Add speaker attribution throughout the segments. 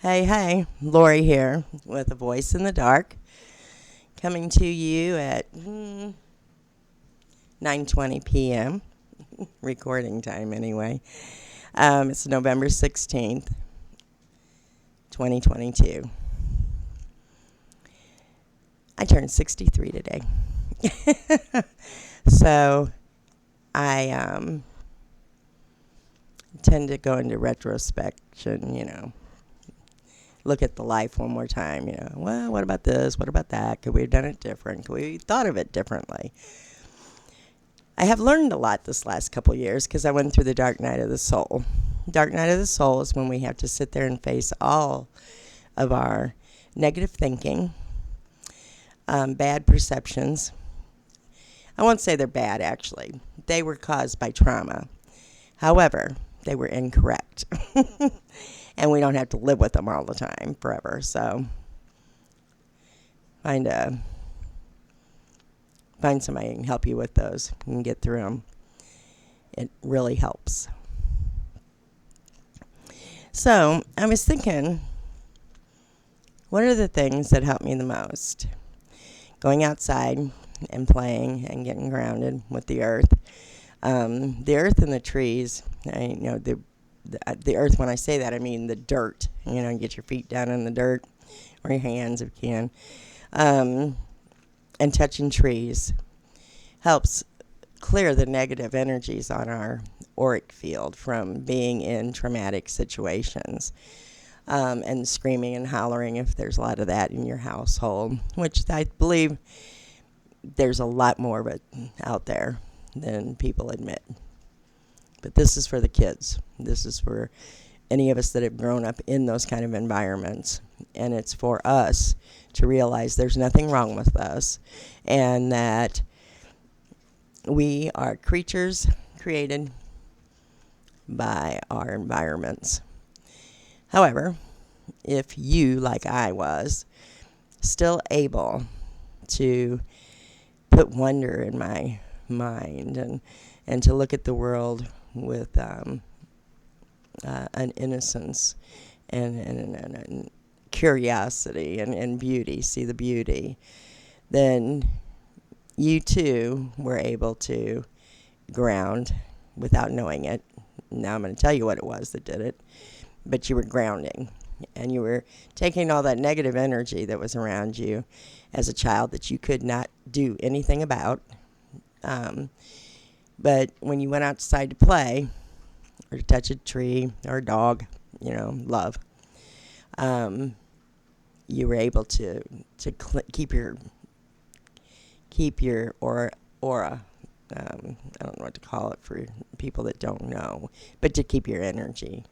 Speaker 1: Hey, hey, Lori here with a voice in the dark, coming to you at 9:20 p.m. recording time anyway. It's November 16th, 2022. I turned 63 today. So I tend to go into retrospection, look at the life one more time, well, what about this? What about that? Could we have done it different? Could we have thought of it differently? I have learned a lot this last couple years because I went through the dark night of the soul. Dark night of the soul is when we have to sit there and face all of our negative thinking, bad perceptions. I won't say they're bad, actually. They were caused by trauma. However, they were incorrect. And we don't have to live with them all the time forever. So find somebody who can help you with those and get through them. It really helps. So I was thinking, what are the things that help me the most? Going outside and playing and getting grounded with the earth. The earth and the trees, the earth, when I say that, I mean the dirt. You get your feet down in the dirt, or your hands if you can. And touching trees helps clear the negative energies on our auric field from being in traumatic situations. And screaming and hollering, if there's a lot of that in your household, which I believe there's a lot more of it out there than people admit. But this is for the kids. This is for any of us that have grown up in those kind of environments. And it's for us to realize there's nothing wrong with us and that we are creatures created by our environments. However, if you, like I was, still able to put wonder in my mind and to look at the world with an innocence and curiosity and beauty, see the beauty, then you too were able to ground without knowing it. Now I'm going to tell you what it was that did it, but you were grounding and you were taking all that negative energy that was around you as a child that you could not do anything about. But when you went outside to play or to touch a tree or a dog, love, you were able to keep your aura. I don't know what to call it for people that don't know, but to keep your energy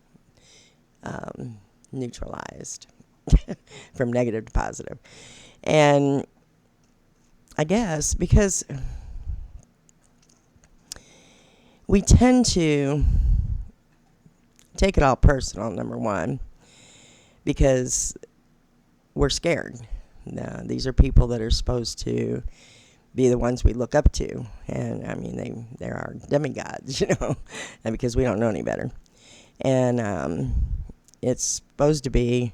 Speaker 1: neutralized from negative to positive. And I guess because we tend to take it all personal, number one, because we're scared. Now, these are people that are supposed to be the ones we look up to. And, I mean, they're our demigods, and because we don't know any better. And it's supposed to be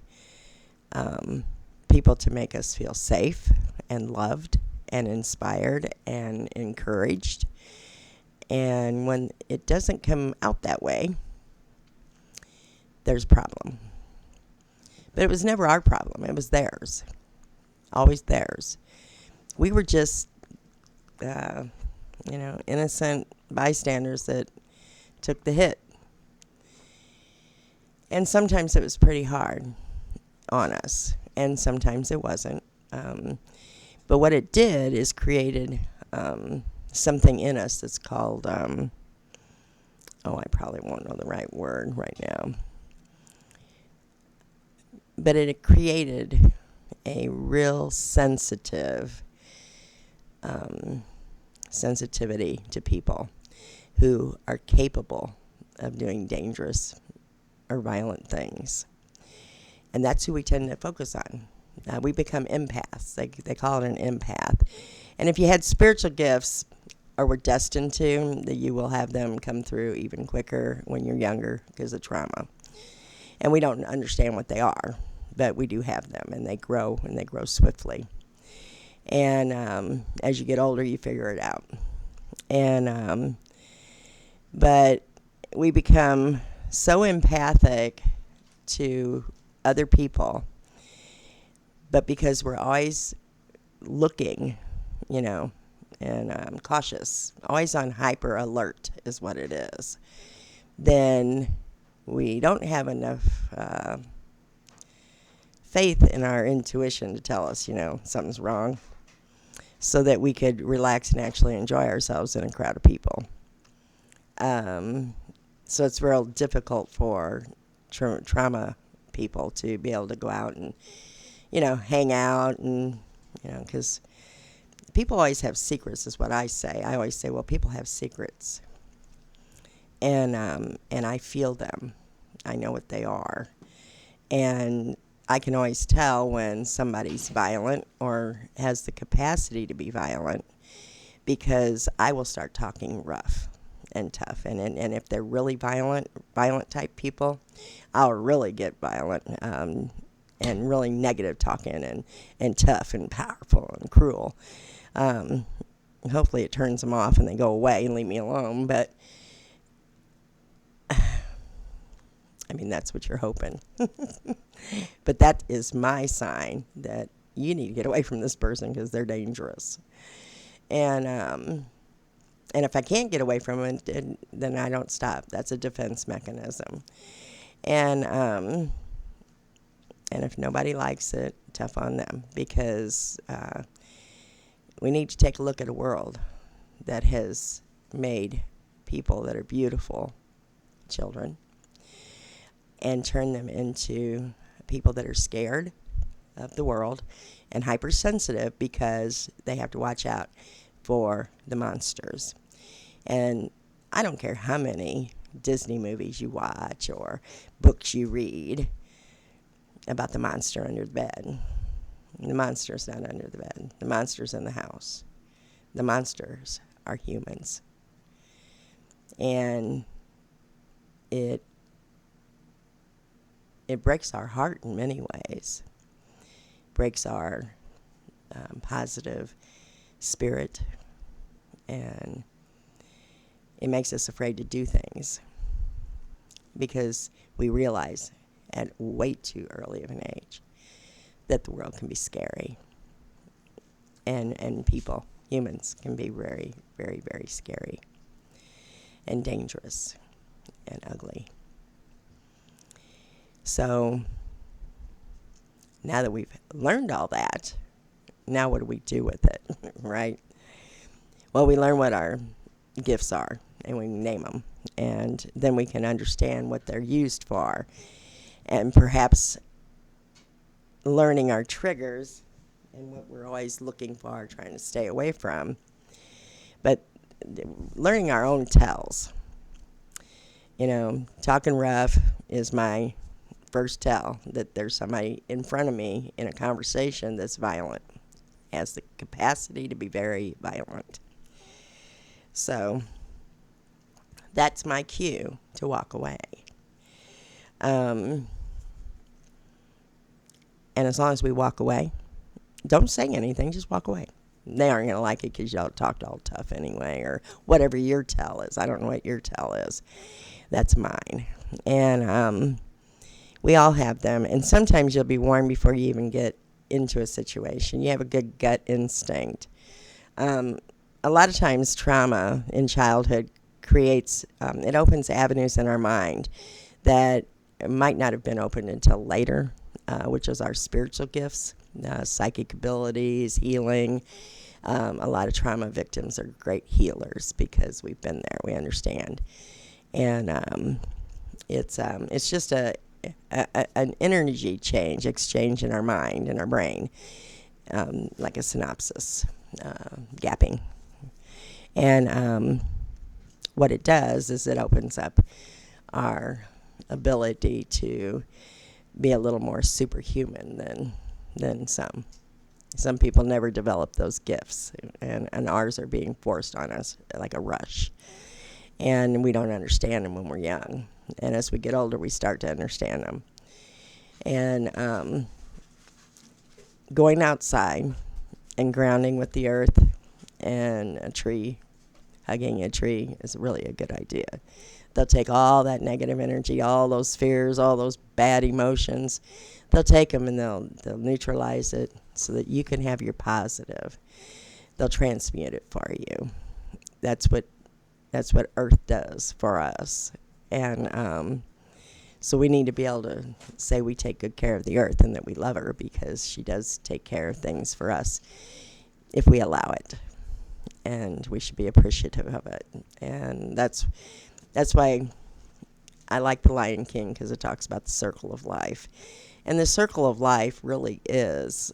Speaker 1: people to make us feel safe and loved and inspired and encouraged. And when it doesn't come out that way, there's a problem. But it was never our problem. It was theirs. Always theirs. We were just, innocent bystanders that took the hit. And sometimes it was pretty hard on us. And sometimes it wasn't. But what it did is created something in us that's called, I probably won't know the right word right now. But it created a real sensitivity to people who are capable of doing dangerous or violent things. And that's who we tend to focus on. We become empaths. They call it an empath. And if you had spiritual gifts, or were destined to, that you will have them come through even quicker when you're younger because of trauma. And we don't understand what they are, but we do have them, and they grow swiftly. And as you get older, you figure it out. And but we become so empathic to other people, but because we're always looking, and cautious, always on hyper alert is what it is, then we don't have enough faith in our intuition to tell us, something's wrong, so that we could relax and actually enjoy ourselves in a crowd of people. So it's real difficult for trauma people to be able to go out and, hang out and, because people always have secrets is what I say. I always say, well, people have secrets. And I feel them. I know what they are. And I can always tell when somebody's violent or has the capacity to be violent, because I will start talking rough and tough. And if they're really violent type people, I'll really get violent and really negative talking and tough and powerful and cruel. Hopefully it turns them off and they go away and leave me alone. But, I mean, that's what you're hoping. But that is my sign that you need to get away from this person because they're dangerous. And if I can't get away from it, then I don't stop. That's a defense mechanism. And if nobody likes it, tough on them, because we need to take a look at a world that has made people that are beautiful children and turn them into people that are scared of the world and hypersensitive because they have to watch out for the monsters. And I don't care how many Disney movies you watch or books you read about the monster under the bed. The monster's not under the bed. The monster's in the house. The monsters are humans. And it breaks our heart in many ways. Breaks our positive spirit, and it makes us afraid to do things because we realize at way too early of an age that the world can be scary, and people, humans, can be very, very, very scary and dangerous and ugly. So now that we've learned all that, now what do we do with it, right? Well, we learn what our gifts are, and we name them, and then we can understand what they're used for, and perhaps learning our triggers and what we're always looking for, trying to stay away from, but learning our own tells. Talking rough is my first tell that there's somebody in front of me in a conversation that's violent, has the capacity to be very violent. So that's my cue to walk away. And as long as we walk away, don't say anything, just walk away. They aren't going to like it because y'all talked all tough anyway, or whatever your tell is. I don't know what your tell is. That's mine. And we all have them. And sometimes you'll be warned before you even get into a situation. You have a good gut instinct. A lot of times trauma in childhood creates, it opens avenues in our mind that might not have been opened until later, which is our spiritual gifts, psychic abilities, healing. A lot of trauma victims are great healers because we've been there, we understand. And it's just an energy exchange in our mind, in our brain, like a synapses, gapping. And what it does is it opens up our ability to be a little more superhuman than some. Some people never develop those gifts, and ours are being forced on us like a rush. And we don't understand them when we're young. And as we get older, we start to understand them. And going outside and grounding with the earth and a tree, hugging a tree is really a good idea. They'll take all that negative energy, all those fears, all those bad emotions. They'll take them and they'll neutralize it so that you can have your positive. They'll transmute it for you. That's what Earth does for us. And so we need to be able to say we take good care of the Earth and that we love her, because she does take care of things for us if we allow it. And we should be appreciative of it. And that's why I like The Lion King, because it talks about the circle of life. And the circle of life really is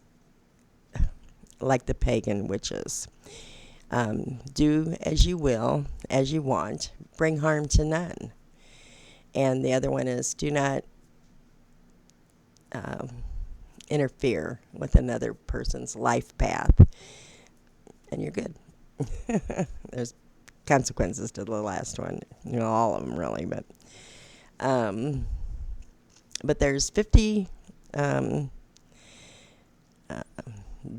Speaker 1: like the pagan witches. Do as you will, as you want, bring harm to none. And the other one is do not interfere with another person's life path, and you're good. There's consequences to the last one, all of them really, but there's 50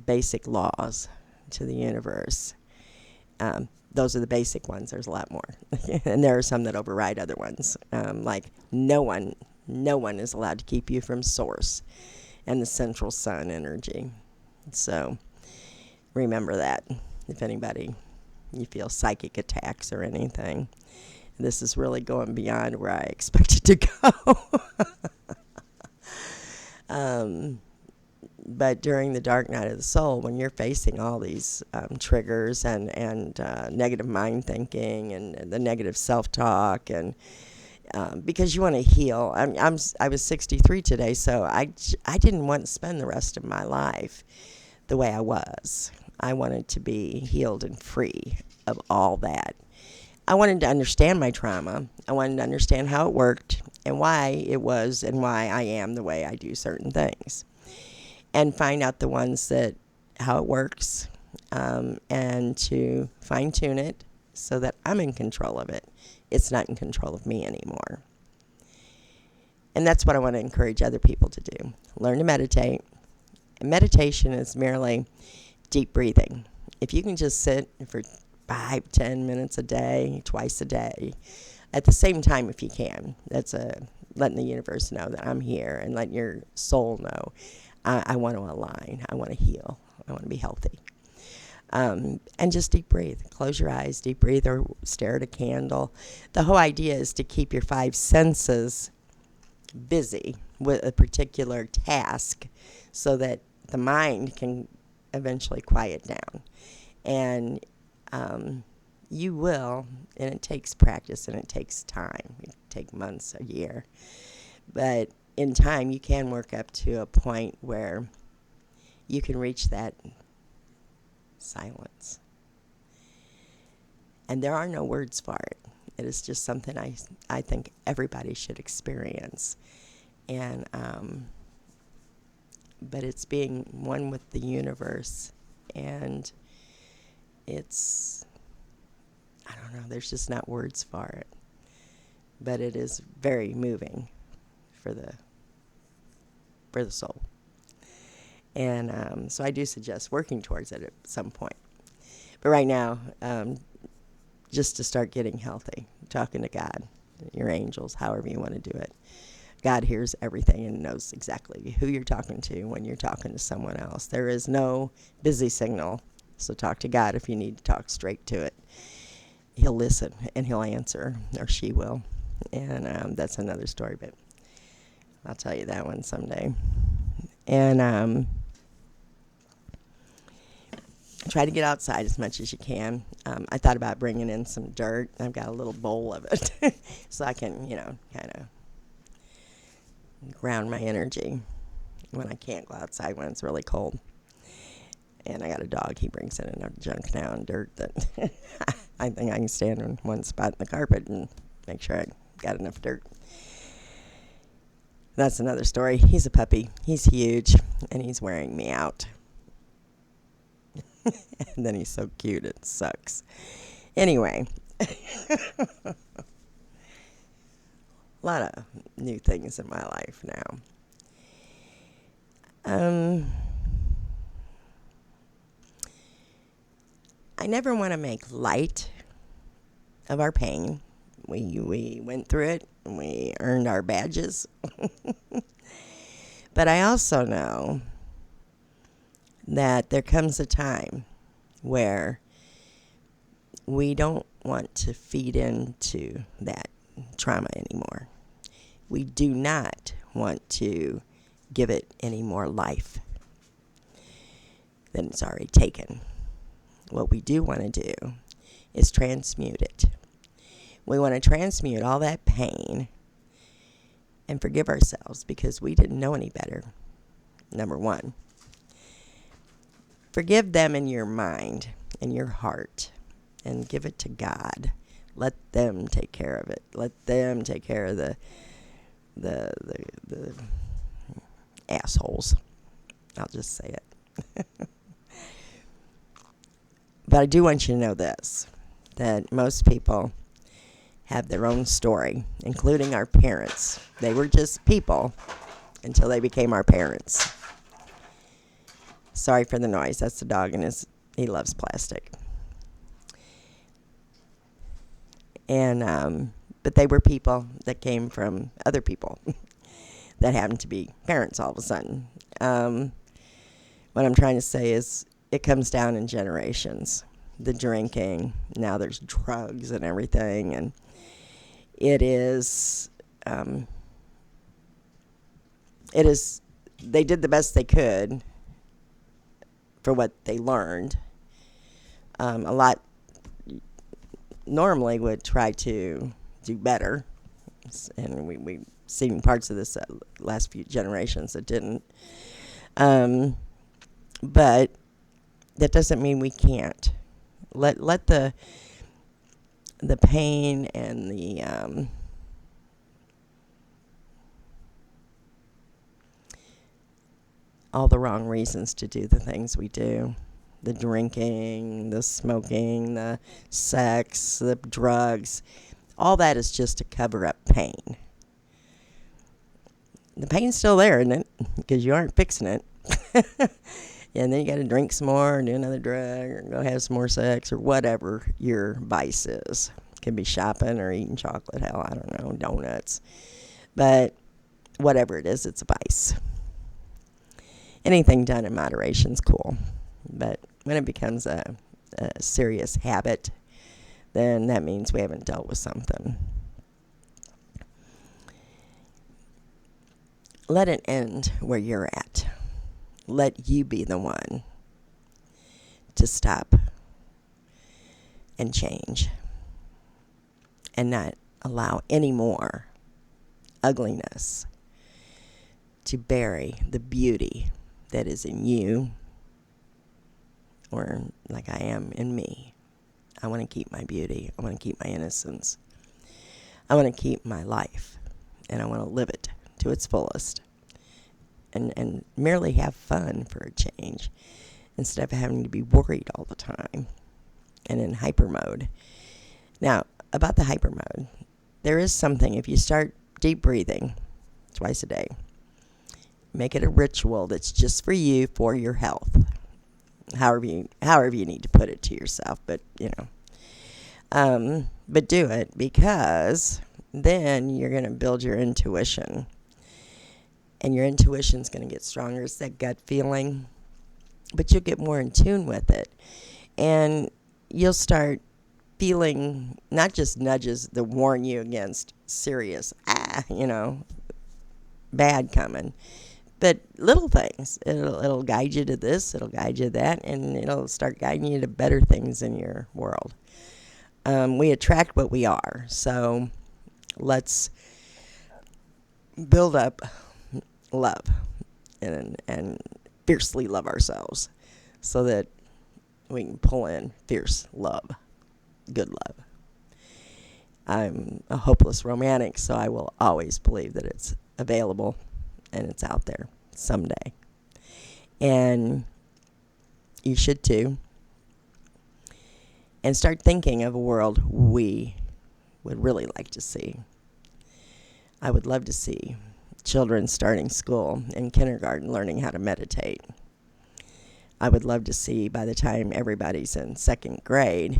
Speaker 1: basic laws to the universe. Those are the basic ones. There's a lot more. And there are some that override other ones. Like no one is allowed to keep you from source and the central sun energy. So remember that if anybody, you feel psychic attacks or anything. This is really going beyond where I expected to go. But during the dark night of the soul, when you're facing all these triggers and negative mind thinking and the negative self-talk, and because you want to heal. I was 63 today, so I didn't want to spend the rest of my life the way I was. I wanted to be healed and free of all that. I wanted to understand my trauma. I wanted to understand how it worked and why it was and why I am the way I do certain things. And find out the ones that, how it works, and to fine tune it so that I'm in control of it. It's not in control of me anymore. And that's what I want to encourage other people to do. Learn to meditate. And meditation is merely deep breathing. If you can just sit for 5-10 minutes a day, twice a day, at the same time if you can. That's letting the universe know that I'm here, and letting your soul know. I want to align. I want to heal. I want to be healthy. And just deep breathe. Close your eyes, deep breathe, or stare at a candle. The whole idea is to keep your 5 senses busy with a particular task so that the mind can eventually quiet down. And you will, and it takes practice and it takes time. It takes months, a year. But in time, you can work up to a point where you can reach that silence. And there are no words for it. It is just something I think everybody should experience. And but it's being one with the universe, and it's, I don't know, there's just not words for it. But it is very moving for the soul. And so I do suggest working towards it at some point. But right now, just to start getting healthy, talking to God, your angels, however you want to do it. God hears everything and knows exactly who you're talking to when you're talking to someone else. There is no busy signal, so talk to God if you need to talk straight to it. He'll listen and he'll answer, or she will. And that's another story, but I'll tell you that one someday. And try to get outside as much as you can. I thought about bringing in some dirt. I've got a little bowl of it so I can, kind of ground my energy when I can't go outside when it's really cold. And I got a dog. He brings in enough junk now and dirt that I think I can stand in one spot in the carpet and make sure I got enough dirt. That's another story. He's a puppy. He's huge, and he's wearing me out. And then he's so cute, it sucks. Anyway, a lot of new things in my life now. I never want to make light of our pain. We went through it, and we earned our badges. But I also know that there comes a time where we don't want to feed into that trauma anymore. We do not want to give it any more life than it's already taken. What we do want to do is transmute it. We want to transmute all that pain and forgive ourselves because we didn't know any better. Number one, forgive them in your mind, in your heart, and give it to God. Let them take care of it. Let them take care of the assholes. I'll just say it. But I do want you to know this, that most people have their own story, including our parents. They were just people until they became our parents. Sorry for the noise. That's the dog, and he loves plastic. And but they were people that came from other people that happened to be parents all of a sudden. What I'm trying to say is it comes down in generations. The drinking, now there's drugs and everything, and it is, they did the best they could for what they learned. A lot normally would try to do better, and we've seen parts of this last few generations that didn't. But that doesn't mean we can't. Let the pain and the all the wrong reasons to do the things we do. The drinking, the smoking, the sex, the drugs. All that is just to cover up pain. The pain's still there, isn't it? Because you aren't fixing it. And then you got to drink some more, do another drug, or go have some more sex, or whatever your vice is. It can be shopping or eating chocolate, hell, I don't know, donuts. But whatever it is, it's a vice. Anything done in moderation is cool. But when it becomes a serious habit, then that means we haven't dealt with something. Let it end where you're at. Let you be the one to stop and change and not allow any more ugliness to bury the beauty that is in you, or like I am in me. I want to keep my beauty. I want to keep my innocence. I want to keep my life, and I want to live it to its fullest. And merely have fun for a change instead of having to be worried all the time and in hyper mode. Now, about the hyper mode, there is something. If you start deep breathing twice a day, make it a ritual that's just for you, for your health. However you need to put it to yourself, but but do it, because then you're going to build your intuition. And your intuition's going to get stronger. It's that gut feeling. But you'll get more in tune with it. And you'll start feeling not just nudges that warn you against serious, bad coming, but little things. It'll guide you to this. It'll guide you to that. And it'll start guiding you to better things in your world. We attract what we are. So let's build up love and fiercely love ourselves so that we can pull in fierce love, good love. I'm a hopeless romantic, so I will always believe that it's available and it's out there someday. And you should too. And start thinking of a world we would really like to see. I would love to see children starting school in kindergarten learning how to meditate. I would love to see by the time everybody's in second grade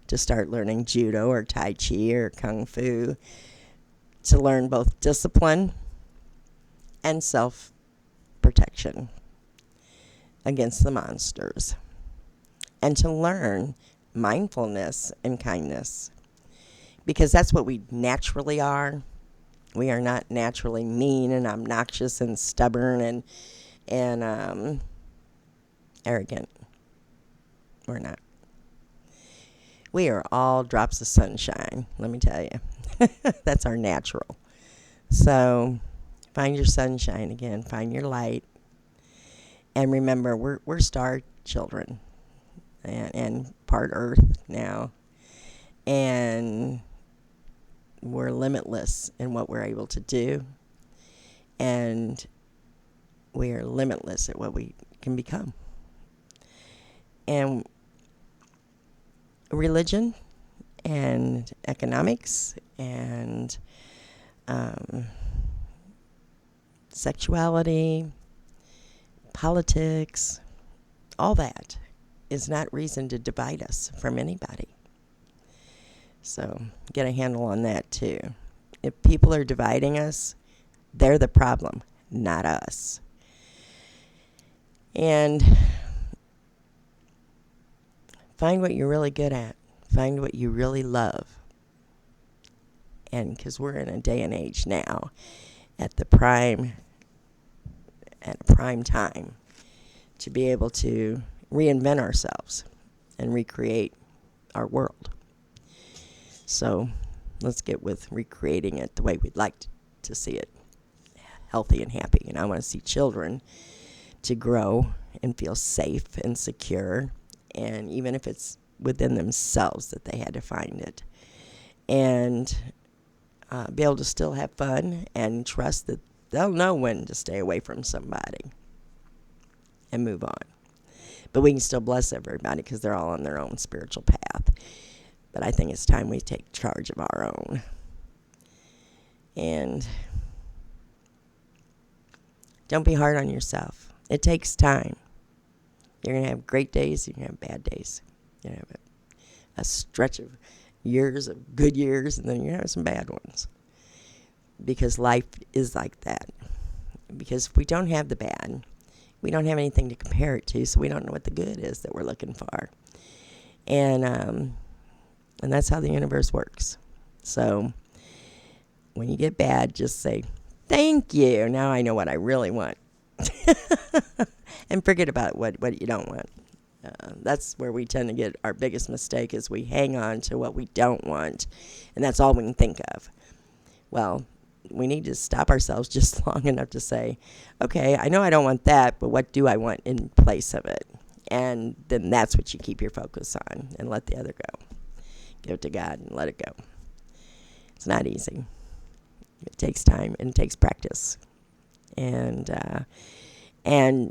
Speaker 1: to start learning judo or tai chi or kung fu, to learn both discipline and self-protection against the monsters, and to learn mindfulness and kindness, because that's what we naturally are. We are not naturally mean and obnoxious and stubborn and arrogant. We're not. We are all drops of sunshine, let me tell you. That's our natural. So find your sunshine again. Find your light. And remember, we're star children and part earth now. And we're limitless in what we're able to do. And we are limitless at what we can become. And religion and economics and sexuality, politics, all that is not reason to divide us from anybody. So get a handle on that too. If people are dividing us, they're the problem, not us. And find what you're really good at. Find what you really love. And because we're in a day and age now at prime time to be able to reinvent ourselves and recreate our world. So let's get with recreating it the way we'd like to see it, healthy and happy. And I want to see children to grow and feel safe and secure, and even if it's within themselves that they had to find it, and be able to still have fun and trust that they'll know when to stay away from somebody and move on. But we can still bless everybody because they're all on their own spiritual path. But I think it's time we take charge of our own. And don't be hard on yourself. It takes time. You're going to have great days, you're going to have bad days. You're going to have a stretch of years of good years, and then you're going to have some bad ones. Because life is like that. Because if we don't have the bad, we don't have anything to compare it to, so we don't know what the good is that we're looking for. And that's how the universe works. So when you get bad, just say, thank you. Now I know what I really want. And forget about what you don't want. That's where we tend to get our biggest mistake, is we hang on to what we don't want. And that's all we can think of. Well, we need to stop ourselves just long enough to say, okay, I know I don't want that, but what do I want in place of it? And then that's what you keep your focus on, and let the other go. Give it to God and let it go. It's not easy. It takes time and it takes practice. And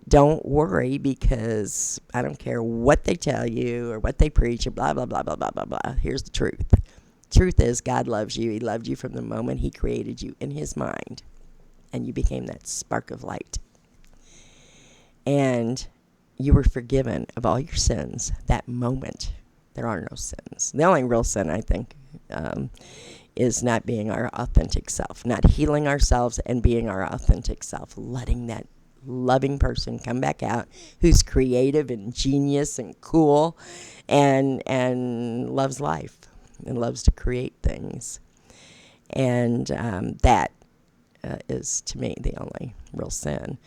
Speaker 1: don't worry, because I don't care what they tell you or what they preach or blah, blah, blah, blah, blah, blah, blah. Here's the truth. Truth is, God loves you. He loved you from the moment he created you in his mind. And you became that spark of light. And you were forgiven of all your sins that moment. There are no sins. The only real sin, I think, is not being our authentic self, not healing ourselves and being our authentic self, letting that loving person come back out who's creative and genius and cool and loves life and loves to create things. And that is, to me, the only real sin.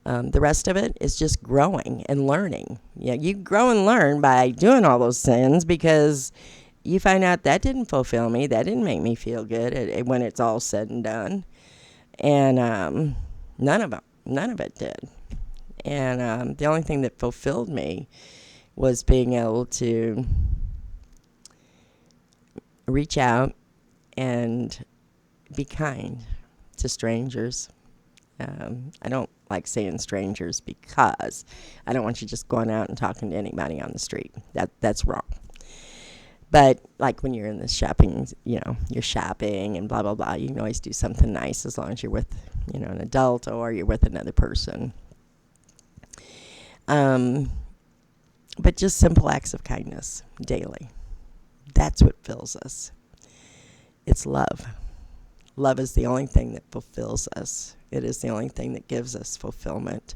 Speaker 1: The rest of it is just growing and learning. You grow and learn by doing all those sins, because you find out that didn't fulfill me, that didn't make me feel good when it's all said and done. And none of it did. And the only thing that fulfilled me was being able to reach out and be kind to strangers. I don't like saying strangers, because I don't want you just going out and talking to anybody on the street. That's wrong. But like when you're in the shopping, you're shopping and blah, blah, blah, you can always do something nice as long as you're with, an adult or you're with another person. But just simple acts of kindness daily. That's what fills us. It's love. Love is the only thing that fulfills us. It is the only thing that gives us fulfillment.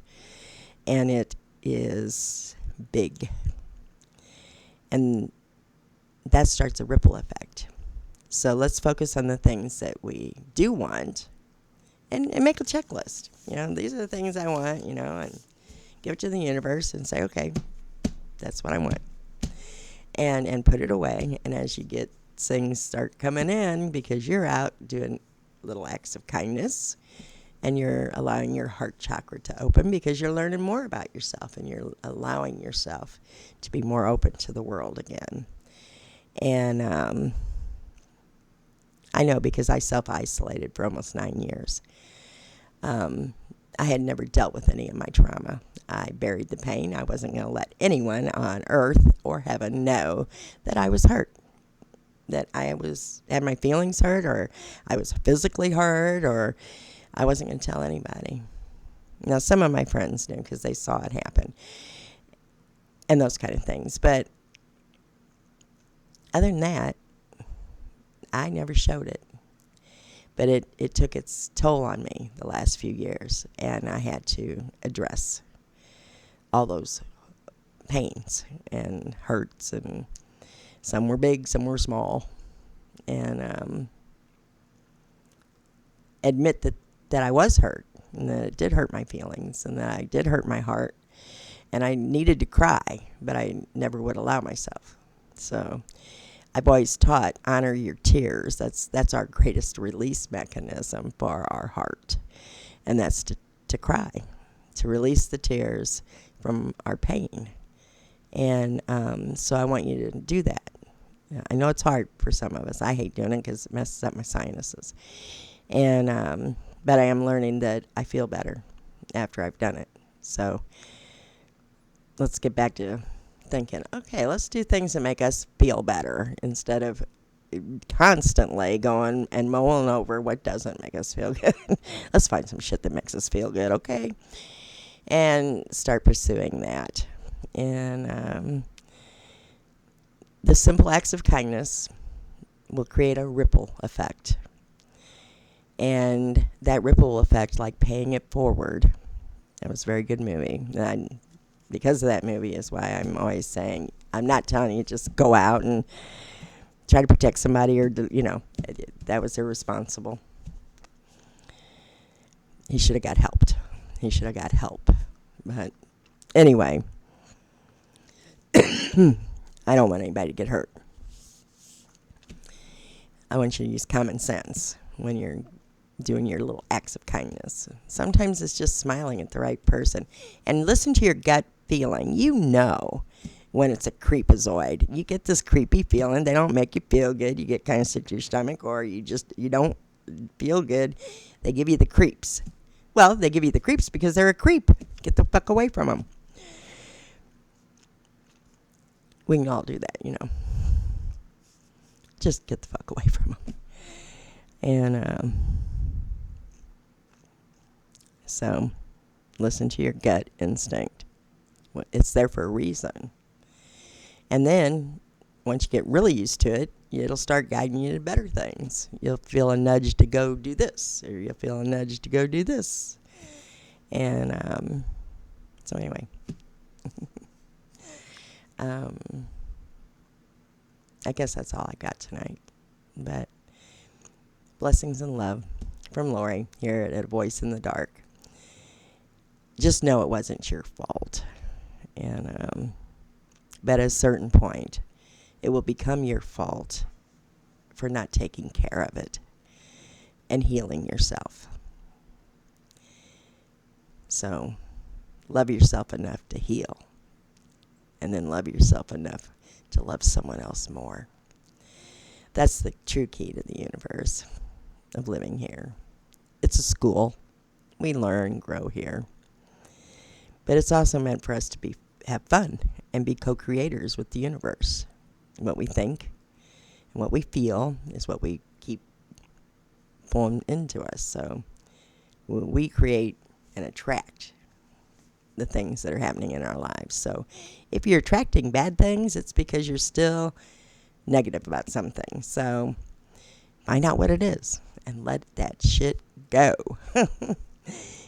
Speaker 1: And it is big. And that starts a ripple effect. So let's focus on the things that we do want and make a checklist. These are the things I want, and give it to the universe and say, okay, that's what I want. And put it away. And as you get things start coming in, because you're out doing little acts of kindness and you're allowing your heart chakra to open because you're learning more about yourself and you're allowing yourself to be more open to the world again. And I know because I self-isolated for almost 9 years. I had never dealt with any of my trauma. I buried the pain. I wasn't going to let anyone on earth or heaven know that I was hurt, that I had my feelings hurt, or I was physically hurt, or I wasn't going to tell anybody. Now, some of my friends knew because they saw it happen and those kind of things. But other than that, I never showed it. But it took its toll on me the last few years, and I had to address all those pains and hurts, and some were big, some were small, and admit that I was hurt, and that it did hurt my feelings, and that I did hurt my heart, and I needed to cry, but I never would allow myself. So I've always taught, honor your tears. That's our greatest release mechanism for our heart. And that's to cry, to release the tears from our pain. And so I want you to do that. I know it's hard for some of us. I hate doing it because it messes up my sinuses. And but I am learning that I feel better after I've done it. So let's get back to thinking, okay, let's do things that make us feel better instead of constantly going and mulling over what doesn't make us feel good. Let's find some shit that makes us feel good, okay? And start pursuing that. And the simple acts of kindness will create a ripple effect. And that ripple effect, like paying it forward, that was a very good movie. And because of that movie is why I'm always saying, I'm not telling you just go out and try to protect somebody or, that was irresponsible. He should have got helped. But anyway, I don't want anybody to get hurt. I want you to use common sense when you're doing your little acts of kindness. Sometimes it's just smiling at the right person. And listen to your gut feeling. When it's a creepazoid. You get this creepy feeling. They don't make you feel good. You get kind of sick to your stomach, or you don't feel good. They give you the creeps. Well, they give you the creeps because they're a creep. Get the fuck away from them. We can all do that, Just get the fuck away from them. And so listen to your gut instinct. It's there for a reason. And then once you get really used to it, it'll start guiding you to better things. You'll feel a nudge to go do this, or you'll feel a nudge to go do this. And so anyway, I guess that's all I got tonight. But blessings and love from Lori here at A Voice in the Dark. Just know it wasn't your fault. And but at a certain point, it will become your fault for not taking care of it and healing yourself. So love yourself enough to heal, and then love yourself enough to love someone else more. That's the true key to the universe of living here. It's a school. We learn, grow here. But it's also meant for us to have fun and be co-creators with the universe. What we think, And what we feel is what we keep pulling into us. So we create and attract the things that are happening in our lives. So if you're attracting bad things, it's because you're still negative about something. So find out what it is and let that shit go.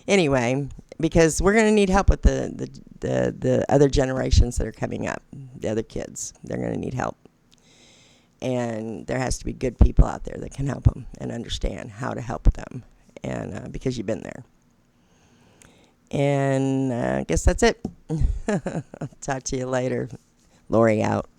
Speaker 1: Anyway, because we're going to need help with the other generations that are coming up, the other kids. They're going to need help. And there has to be good people out there that can help them and understand how to help them. And because you've been there. And I guess that's it. Talk to you later. Lori out.